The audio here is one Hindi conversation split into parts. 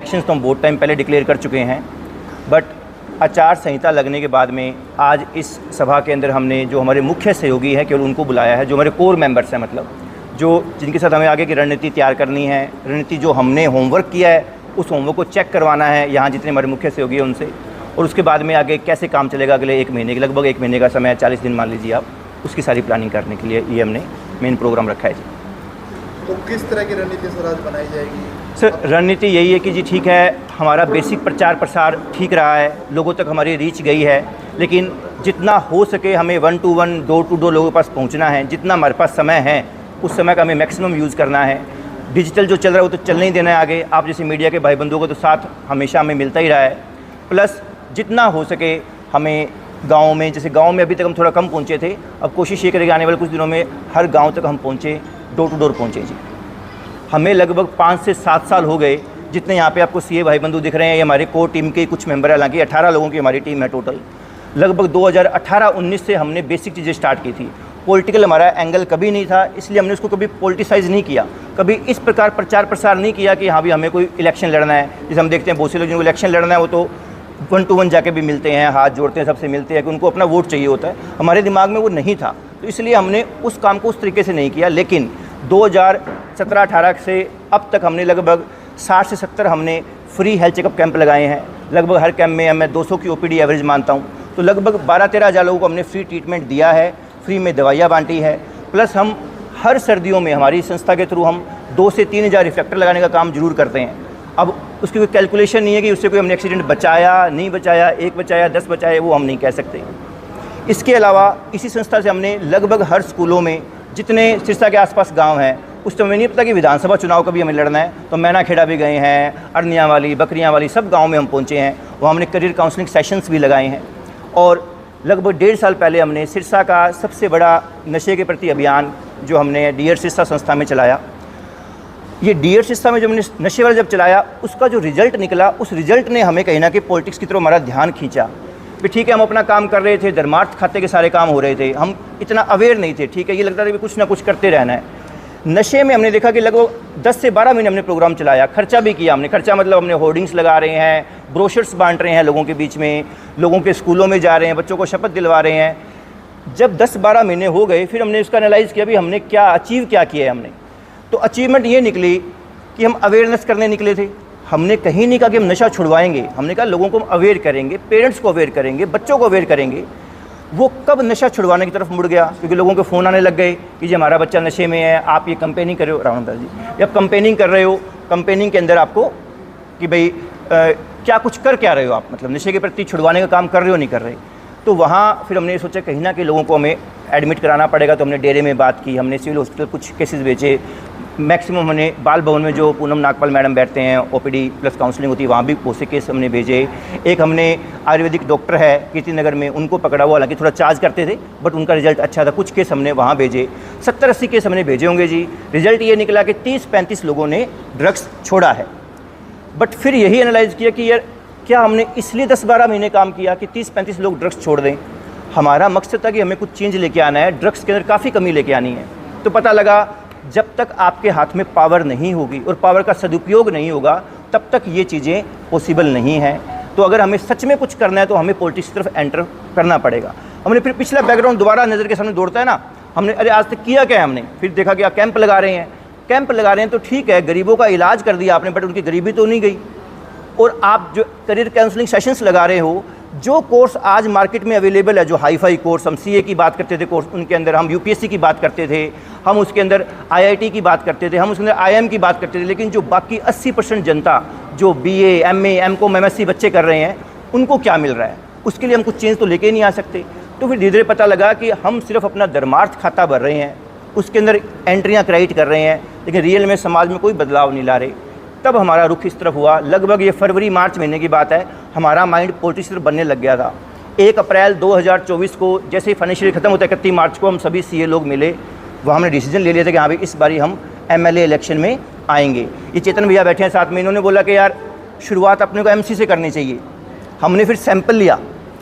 इलेक्शंस तो हम वोट टाइम पहले डिक्लेयर कर चुके हैं, बट आचार संहिता लगने के बाद में आज इस सभा के अंदर हमने जो हमारे मुख्य सहयोगी हैं केवल उनको बुलाया है, जो हमारे कोर मेंबर्स हैं, मतलब जो जिनके साथ हमें आगे की रणनीति तैयार करनी है, रणनीति जो हमने होमवर्क किया है उस होमवर्क को चेक करवाना है यहाँ जितने हमारे मुख्य सहयोगी हैं उनसे, और उसके बाद में आगे कैसे काम चलेगा अगले 1 महीने के, लगभग 1 महीने का समय है, 40 दिन मान लीजिए आप, उसकी सारी प्लानिंग करने के लिए ये हमने मेन प्रोग्राम रखा है जी। तो किस तरह की रणनीति सर आज बनाई जाएगी? सर रणनीति यही है कि जी ठीक है, हमारा बेसिक प्रचार प्रसार ठीक रहा है, लोगों तक हमारी रीच गई है, लेकिन जितना हो सके हमें 1 to 1 डोर टू डोर लोगों के पास पहुंचना है। जितना हमारे पास समय है उस समय का हमें मैक्सिमम यूज़ करना है। डिजिटल जो चल रहा है वो तो चलने ही देना है आगे। आप जैसे मीडिया के भाई बंधुओं को तो साथ हमेशा हमें मिलता ही रहा है। प्लस जितना हो सके हमें गाँव में, जैसे गाँव में अभी तक हम थोड़ा कम पहुँचे थे, अब कोशिश ये करेंगे आने वाले कुछ दिनों में हर गाँव तक हम पहुँचे, डोर टू डोर पहुँचे जी। हमें लगभग 5 से 7 साल हो गए, जितने यहाँ पे आपको सीए भाई बंधु दिख रहे हैं, ये हमारे कोर टीम के कुछ मेंबर है, हालांकि 18 लोगों की हमारी टीम है टोटल। लगभग 2018-19 से हमने बेसिक चीज़ें स्टार्ट की थी। पॉलिटिकल हमारा एंगल कभी नहीं था, इसलिए हमने उसको कभी पॉलिटिसाइज़ नहीं किया, कभी इस प्रकार प्रचार प्रसार नहीं किया कि हाँ भी हमें कोई इलेक्शन लड़ना है। जैसे हम देखते हैं बहुत से लोग जिनको इलेक्शन लड़ना है वो तो 1 to 1 जाके भी मिलते हैं, हाथ जोड़ते हैं, सबसे मिलते हैं कि उनको अपना वोट चाहिए होता है। हमारे दिमाग में वो नहीं था, तो इसलिए हमने उस काम को उस तरीके से नहीं किया। लेकिन 2017-18 से अब तक हमने लगभग 60 से 70 हमने फ्री हेल्थ चेकअप कैंप लगाए हैं। लगभग हर कैंप में मैं 200 की ओपीडी एवरेज मानता हूँ, तो लगभग 12-13 हज़ार लोगों को हमने फ्री ट्रीटमेंट दिया है, फ्री में दवाइयाँ बांटी है। प्लस हम हर सर्दियों में हमारी संस्था के थ्रू हम 2 से 3 हज़ार रिफ्लेक्टर लगाने का काम जरूर करते हैं। अब उसकी कोई कैलकुलेशन नहीं है कि उससे कोई हमने एक्सीडेंट बचाया, नहीं बचाया, 1 बचाया, 10 बचाए, वो हम नहीं कह सकते। इसके अलावा इसी संस्था से हमने लगभग हर स्कूलों में, जितने सिरसा के आसपास गांव हैं, उस समय नहीं पता कि विधानसभा चुनाव का भी हमें लड़ना है, तो मैनाखेड़ा भी गए हैं, अरनिया वाली, बकरियां वाली, सब गांव में हम पहुंचे हैं। वहाँ हमने करियर काउंसलिंग सेशंस भी लगाए हैं। और लगभग 1.5 साल पहले हमने सिरसा का सबसे बड़ा नशे के प्रति अभियान जो हमने डियर सिरसा संस्था में चलाया। ये डियर सिरसा में जो हमने नशे वाला जब चलाया, उसका जो रिजल्ट निकला, उस रिजल्ट ने हमें कहीं ना कहीं पॉलिटिक्स की तरफ हमारा ध्यान खींचा। भी ठीक है, हम अपना काम कर रहे थे, धर्मार्थ खाते के सारे काम हो रहे थे, हम इतना अवेयर नहीं थे। ठीक है, ये लगता था कि कुछ ना कुछ करते रहना है। नशे में हमने देखा कि लगभग 10 से 12 महीने हमने प्रोग्राम चलाया, खर्चा भी किया हमने। खर्चा मतलब हमने होर्डिंग्स लगा रहे हैं, ब्रोशर्स बांट रहे हैं लोगों के बीच में, लोगों के स्कूलों में जा रहे हैं, बच्चों को शपथ दिलवा रहे हैं। जब 10-12 महीने हो गए, फिर हमने उसका एनालाइज़ किया भी हमने क्या किया है हमने। तो अचीवमेंट ये निकली कि हम अवेयरनेस करने निकले थे। हमने कहीं नहीं कहा कि हम नशा छुड़वाएंगे, हमने कहा लोगों को हम अवेयर करेंगे, पेरेंट्स को अवेयर करेंगे, बच्चों को अवेयर करेंगे। वो कब नशा छुड़वाने की तरफ मुड़ गया, क्योंकि लोगों के फ़ोन आने लग गए कि जी हमारा बच्चा नशे में है, आप ये कंपेनिंग कर रहे हो। रावण जी, जब कंपेनिंग कर रहे हो, कंपेनिंग के अंदर आपको कि भाई क्या कुछ कर क्या रहे हो आप, मतलब नशे के प्रति छुड़वाने का काम कर रहे हो नहीं कर रहे। तो वहाँ फिर हमने सोचा कहीं ना कहीं लोगों को हमें एडमिट कराना पड़ेगा। तो हमने डेरे में बात की, हमने सिविल हॉस्पिटल कुछ केसेस भेजे, मैक्सिमम हमने बाल भवन में जो पूनम नागपाल मैडम बैठते हैं, ओपीडी प्लस काउंसलिंग होती है, वहाँ भी बहुत से केस हमने भेजे। एक हमने आयुर्वेदिक डॉक्टर है कीर्ति नगर में, उनको पकड़ा हुआ, हालांकि थोड़ा चार्ज करते थे बट उनका रिजल्ट अच्छा था, कुछ केस हमने वहाँ भेजे। 70-80 केस हमने भेजे होंगे जी। रिजल्ट ये निकला कि 30-35 लोगों ने ड्रग्स छोड़ा है। बट फिर यही एनालाइज़ किया कि यार क्या हमने इसलिए 10-12 महीने काम किया कि 30-35 लोग ड्रग्स छोड़ दें। हमारा मकसद था कि हमें कुछ चेंज लेके आना है, ड्रग्स के अंदर काफ़ी कमी लेके आनी है। तो पता लगा जब तक आपके हाथ में पावर नहीं होगी और पावर का सदुपयोग नहीं होगा, तब तक ये चीज़ें पॉसिबल नहीं हैं। तो अगर हमें सच में कुछ करना है तो हमें पॉलिटिक्स की तरफ एंटर करना पड़ेगा। हमने फिर पिछला बैकग्राउंड दोबारा नज़र के सामने दौड़ता है ना, हमने अरे आज तक किया क्या है हमने। फिर देखा कि कैंप लगा रहे हैं, कैंप लगा रहे हैं तो ठीक है, गरीबों का इलाज कर दिया आपने, बट उनकी गरीबी तो नहीं गई। और आप जो करियर काउंसलिंग सेशंस लगा रहे हो, जो कोर्स आज मार्केट में अवेलेबल है, जो हाई फाई कोर्स, हम सीए की बात करते थे कोर्स, उनके अंदर हम यूपीएससी की बात करते थे, हम उसके अंदर आईआईटी की बात करते थे, हम उसके अंदर आईआईएम की बात करते थे। लेकिन जो बाकी 80% जनता जो बीए, एमए, एमकॉम, एमएससी बच्चे कर रहे हैं, उनको क्या मिल रहा है, उसके लिए हम कुछ चेंज तो लेके नहीं आ सकते। तो फिर धीरे धीरे पता लगा कि हम सिर्फ अपना धर्मार्थ खाता भर रहे हैं, उसके अंदर एंट्रियाँ क्रिएट कर रहे हैं, लेकिन रियल में समाज में कोई बदलाव नहीं ला रहे। तब हमारा रुख इस तरफ हुआ। लगभग ये फरवरी-मार्च महीने की बात है, हमारा माइंड पॉलिटिक्स तरफ बनने लग गया था। 1 अप्रैल 2024 को जैसे ही फाइनेंशियल खत्म होता है, 31 मार्च को हम सभी सीए लोग मिले, वहाँ हमने डिसीजन ले लिया था कि हाँ भाई इस बारी हम एमएलए इलेक्शन में आएंगे। ये चेतन भैया बैठे हैं साथ में, इन्होंने बोला कि यार शुरुआत अपने को एमसी से करनी चाहिए। हमने फिर सैंपल लिया,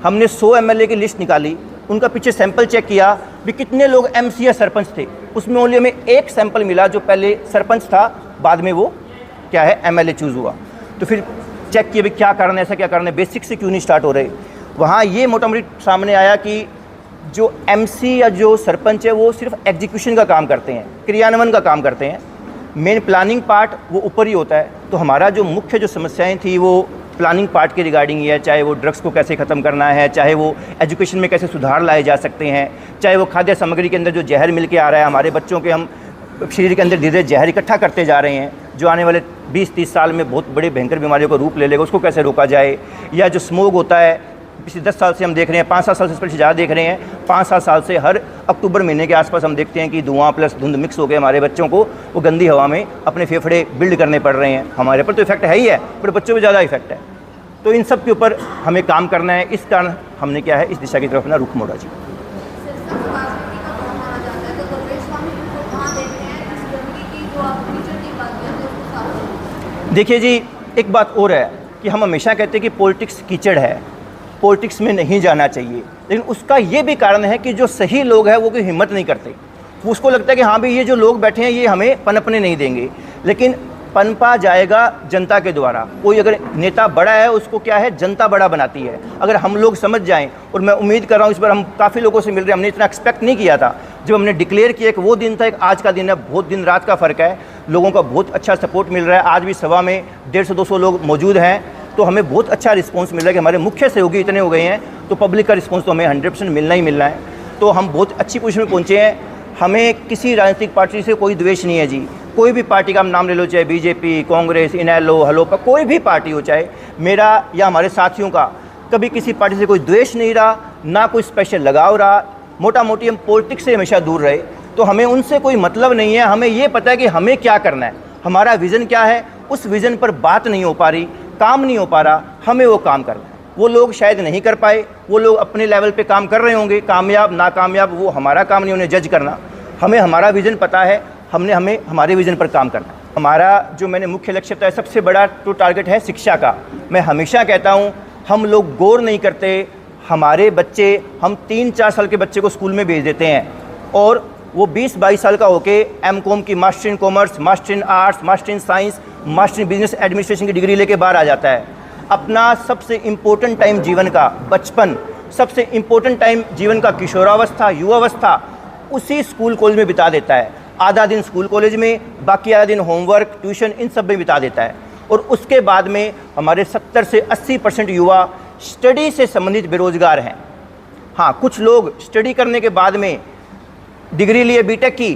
हमने 100 एमएलए की लिस्ट निकाली, उनका पीछे सैंपल चेक किया भी कितने लोग एमसी या सरपंच थे। उसमें ओनली हमें एक सैंपल मिला जो पहले सरपंच था, बाद में वो क्या है एमएलए चूज़ हुआ। तो फिर चेक किया भी क्या कारण है, ऐसा क्या कारण है, बेसिक से क्यों नहीं स्टार्ट हो रहे। वहाँ ये मोटा मोटी सामने आया कि जो एमसी या जो सरपंच है वो सिर्फ एग्जीक्यूशन का काम करते हैं, क्रियान्वयन का काम करते हैं, मेन प्लानिंग पार्ट वो ऊपर ही होता है। तो हमारा जो मुख्य जो समस्याएं थी वो प्लानिंग पार्ट के रिगार्डिंग ही है, चाहे वो ड्रग्स को कैसे ख़त्म करना है, चाहे वो एजुकेशन में कैसे सुधार लाए जा सकते हैं, चाहे वो खाद्य सामग्री के अंदर जो जहर मिल के आ रहा है, हमारे बच्चों के हम शरीर के अंदर धीरे धीरे जहर इकट्ठा करते जा रहे हैं जो आने वाले 20-30 साल में बहुत बड़ी भयंकर बीमारियों का रूप ले लेगा, उसको कैसे रोका जाए। या जो स्मोक होता है पिछले 10 साल से हम देख रहे हैं, 5-7 साल से स्पेशली ज़्यादा देख रहे हैं, 5-7 साल से हर अक्टूबर महीने के आसपास हम देखते हैं कि धुआं प्लस धुंध मिक्स हो के हमारे बच्चों को वो गंदी हवा में अपने फेफड़े बिल्ड करने पड़ रहे हैं। हमारे पर तो इफेक्ट है ही है, पर बच्चों पर ज़्यादा इफेक्ट है। तो इन सब के ऊपर हमें काम करना है। इस कारण हमने क्या है इस दिशा की तरफ अपना रुख मोड़ा जी। देखिए जी, एक बात और है कि हम हमेशा कहते हैं कि पॉलिटिक्स कीचड़ है, पॉलिटिक्स में नहीं जाना चाहिए, लेकिन उसका ये भी कारण है कि जो सही लोग हैं वो कोई हिम्मत नहीं करते। उसको लगता है कि हाँ भाई ये जो लोग बैठे हैं ये हमें पनपने नहीं देंगे, लेकिन पनपा जाएगा जनता के द्वारा। कोई अगर नेता बड़ा है उसको क्या है जनता बड़ा बनाती है। अगर हम लोग समझ जाएं, और मैं उम्मीद कर रहा हूँ इस बार हम काफ़ी लोगों से मिल रहे हैं, हमने इतना एक्सपेक्ट नहीं किया था जब हमने डिक्लेयर किया कि वो दिन था, एक आज का दिन है, बहुत दिन रात का फ़र्क है। लोगों का बहुत अच्छा सपोर्ट मिल रहा है, आज भी सभा में 150-200 लोग मौजूद हैं, तो हमें बहुत अच्छा रिस्पॉन्स मिल रहा है कि हमारे मुख्य सहयोगी इतने हो गए हैं, तो पब्लिक का रिस्पॉन्स तो हमें 100% मिलना ही मिलना है। तो हम बहुत अच्छी पोजीशन में पहुँचे हैं। हमें किसी राजनीतिक पार्टी से कोई द्वेष नहीं है जी, कोई भी पार्टी का हम नाम ले लो, चाहे बीजेपी, कांग्रेस, इनेलो, हलोपा, कोई भी पार्टी हो, चाहे मेरा या हमारे साथियों का, कभी किसी पार्टी से कोई द्वेष नहीं रहा, ना कोई स्पेशल लगाव रहा। मोटा मोटी हम पॉलिटिक्स से हमेशा दूर रहे, तो हमें उनसे कोई मतलब नहीं है। हमें ये पता है कि हमें क्या करना है, हमारा विज़न क्या है, उस विज़न पर बात नहीं हो पा रही, काम नहीं हो पा रहा, हमें वो काम करना है। वो लोग शायद नहीं कर पाए, वो लोग अपने लेवल पे काम कर रहे होंगे, कामयाब नाकामयाब, वो हमारा काम नहीं उन्हें जज करना। हमें हमारा विज़न पता है, हमें हमारे विज़न पर काम करना है। हमारा जो मैंने मुख्य लक्ष्य बताया, सबसे बड़ा तो टारगेट है शिक्षा का। मैं हमेशा कहता हूँ हम लोग गौर नहीं करते, हमारे बच्चे, हम 3-4 साल के बच्चे को स्कूल में भेज देते हैं और वो 20-22 साल का होके एमकॉम की master in commerce, master in arts, master in science, master in business administration की डिग्री लेके बाहर आ जाता है। अपना सबसे इम्पोर्टेंट टाइम जीवन का बचपन, सबसे इम्पोर्टेंट टाइम जीवन का किशोरावस्था, युवावस्था उसी स्कूल कॉलेज में बिता देता है। आधा दिन स्कूल कॉलेज में, बाकी आधा दिन होमवर्क, ट्यूशन, इन सब में बिता देता है। और उसके बाद में हमारे 70 से 80% युवा स्टडी से संबंधित बेरोजगार हैं। हाँ, कुछ लोग स्टडी करने के बाद में डिग्री लिए बीटेक की,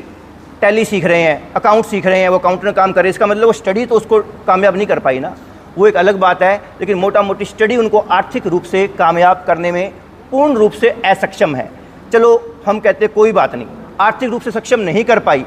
टैली सीख रहे हैं, अकाउंट सीख रहे हैं, वो अकाउंट में काम कर रहे हैं, इसका मतलब वो स्टडी तो उसको कामयाब नहीं कर पाई ना, वो एक अलग बात है। लेकिन मोटा मोटी स्टडी उनको आर्थिक रूप से कामयाब करने में पूर्ण रूप से असक्षम है। चलो हम कहते कोई बात नहीं, आर्थिक रूप से सक्षम नहीं कर पाई,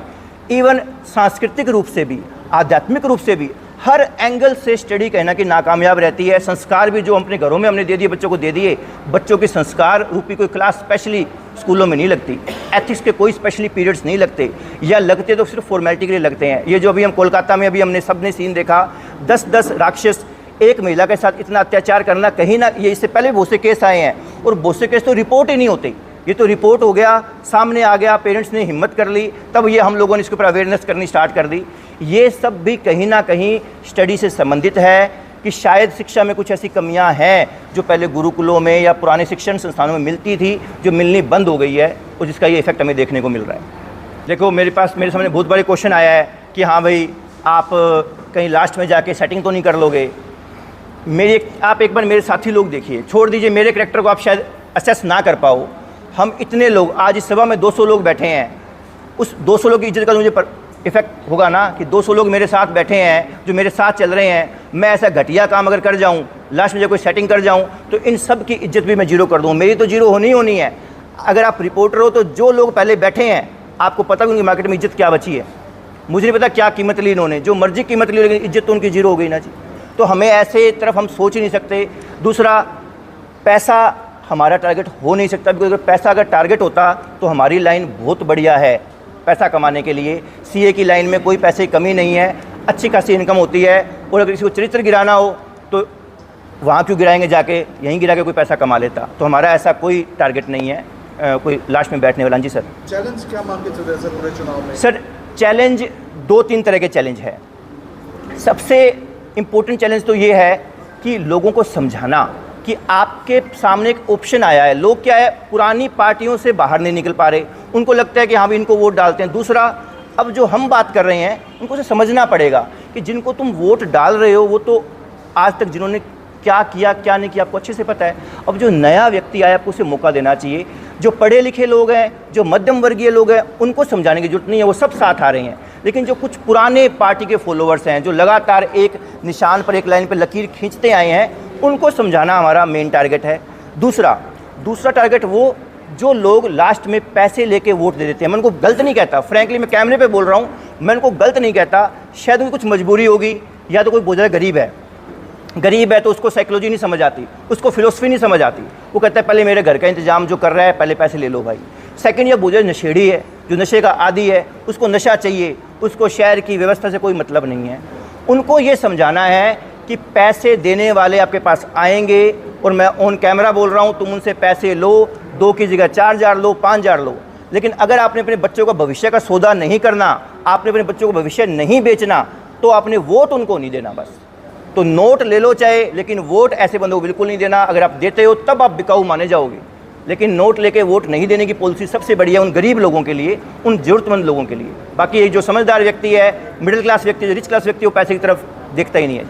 इवन सांस्कृतिक रूप से भी, आध्यात्मिक रूप से भी, हर एंगल से स्टडी कहना कि नाकामयाब रहती है। संस्कार भी जो अपने घरों में हमने दे दिए, बच्चों को दे दिए, बच्चों के संस्कार रूपी कोई क्लास स्पेशली स्कूलों में नहीं लगती, एथिक्स के कोई स्पेशली पीरियड्स नहीं लगते, या लगते तो सिर्फ फॉर्मेलिटी के लिए लगते हैं। ये जो अभी हम कोलकाता में अभी हमने सबने सीन देखा, 10-10 राक्षस एक महिला के साथ इतना अत्याचार करना, कहीं ना, ये इससे पहले बहुत से केस आए हैं और बहुत से केस तो रिपोर्ट ही नहीं होते। ये तो रिपोर्ट हो गया, सामने आ गया, पेरेंट्स ने हिम्मत कर ली, तब ये हम लोगों ने इसके ऊपर अवेयरनेस करनी स्टार्ट कर दी। ये सब भी कहीं ना कहीं स्टडी से संबंधित है कि शायद शिक्षा में कुछ ऐसी कमियां हैं जो पहले गुरुकुलों में या पुराने शिक्षण संस्थानों में मिलती थी, जो मिलनी बंद हो गई है, और जिसका ये इफेक्ट हमें देखने को मिल रहा है। देखो, मेरे सामने बहुत बड़े क्वेश्चन आया है कि हाँ भाई आप कहीं लास्ट में जाके सेटिंग तो नहीं कर लोगे। आप एक बार मेरे साथी लोग देखिए, छोड़ दीजिए मेरे कैरेक्टर को आप शायद असेस ना कर पाओ, हम इतने लोग, आज इस सभा में 200 लोग बैठे हैं, उस 200 लोग की इज्जत का मुझे इफेक्ट होगा ना कि 200 लोग मेरे साथ बैठे हैं, जो मेरे साथ चल रहे हैं। मैं ऐसा घटिया काम अगर कर जाऊं, लास्ट में जब कोई सेटिंग कर जाऊं, तो इन सब की इज्जत भी मैं जीरो कर दूं। मेरी तो जीरो होनी है। अगर आप रिपोर्टर हो तो जो लोग पहले बैठे हैं, आपको पता कि उनकी मार्केट में इज्जत क्या बची है। मुझे नहीं पता क्या कीमत ली इन्होंने, जो मर्जी कीमत ली, लेकिन इज्जत तो उनकी जीरो हो गई ना जी। तो हमें ऐसे तरफ हम सोच ही नहीं सकते। दूसरा, पैसा हमारा टारगेट हो नहीं सकता, क्योंकि अगर पैसा अगर टारगेट होता तो हमारी लाइन बहुत बढ़िया है पैसा कमाने के लिए। सीए की लाइन में कोई पैसे की कमी नहीं है, अच्छी खासी इनकम होती है, और अगर किसी को चरित्र गिराना हो तो वहाँ क्यों गिराएंगे, जाके यहीं गिरा के कोई पैसा कमा लेता। तो हमारा ऐसा कोई टारगेट नहीं है कोई लास्ट में बैठने वाला। जी सर, चैलेंज क्या मान के चल रहे हैं सर पूरे चुनाव में? सर, चैलेंज 2-3 तरह के चैलेंज है। सबसे इम्पोर्टेंट चैलेंज तो ये है कि लोगों को समझाना कि आपके सामने एक ऑप्शन आया है। लोग क्या है, पुरानी पार्टियों से बाहर नहीं निकल पा रहे, उनको लगता है कि हाँ भी इनको वोट डालते हैं। दूसरा, अब जो हम बात कर रहे हैं उनको से समझना पड़ेगा कि जिनको तुम वोट डाल रहे हो वो तो आज तक जिन्होंने क्या किया क्या नहीं किया आपको अच्छे से पता है। अब जो नया व्यक्ति आया आपको उसे मौका देना चाहिए। जो पढ़े लिखे लोग हैं, जो मध्यम वर्गीय लोग हैं, उनको समझाने की जरूरत नहीं है, वो सब साथ आ रहे हैं। लेकिन जो कुछ पुराने पार्टी के फॉलोअर्स हैं, जो लगातार एक निशान पर, एक लाइन पर लकीर खींचते आए हैं, उनको समझाना हमारा मेन टारगेट है। दूसरा टारगेट वो जो लोग लास्ट में पैसे लेके वोट दे देते हैं। मैं उनको गलत नहीं कहता, फ्रैंकली मैं कैमरे पे बोल रहा हूँ, मैं उनको गलत नहीं कहता। शायद उनकी कुछ मजबूरी होगी, या तो कोई बहुत ज़्यादा गरीब है तो उसको साइकोलॉजी नहीं समझ आती, उसको फिलोसफी नहीं समझ आती। वो कहता है पहले मेरे घर का इंतजाम जो कर रहा है पहले पैसे ले लो भाई। सेकंड, ये बहुत नशेड़ी है, जो नशे का आदी है, उसको नशा चाहिए, उसको शहर की व्यवस्था से कोई मतलब नहीं है। उनको ये समझाना है कि पैसे देने वाले आपके पास आएंगे, और मैं ऑन कैमरा बोल रहा हूँ, तुम उनसे पैसे लो, 2 की जगह 4000 लो, 5000 लो, लेकिन अगर आपने अपने बच्चों का भविष्य का सौदा नहीं करना, आपने अपने बच्चों को भविष्य नहीं बेचना, तो आपने वोट उनको नहीं देना। बस तो नोट ले लो चाहे, लेकिन वोट ऐसे बंदों को बिल्कुल नहीं देना। अगर आप देते हो तब आप बिकाऊ माने जाओगे, लेकिन नोट लेके वोट नहीं देने की पॉलिसी सबसे बढ़िया उन गरीब लोगों के लिए, उन ज़रूरतमंद लोगों के लिए। बाकी एक जो समझदार व्यक्ति है, मिडिल क्लास व्यक्ति, जो रिच क्लास व्यक्ति, वो पैसे की तरफ देखता ही नहीं है।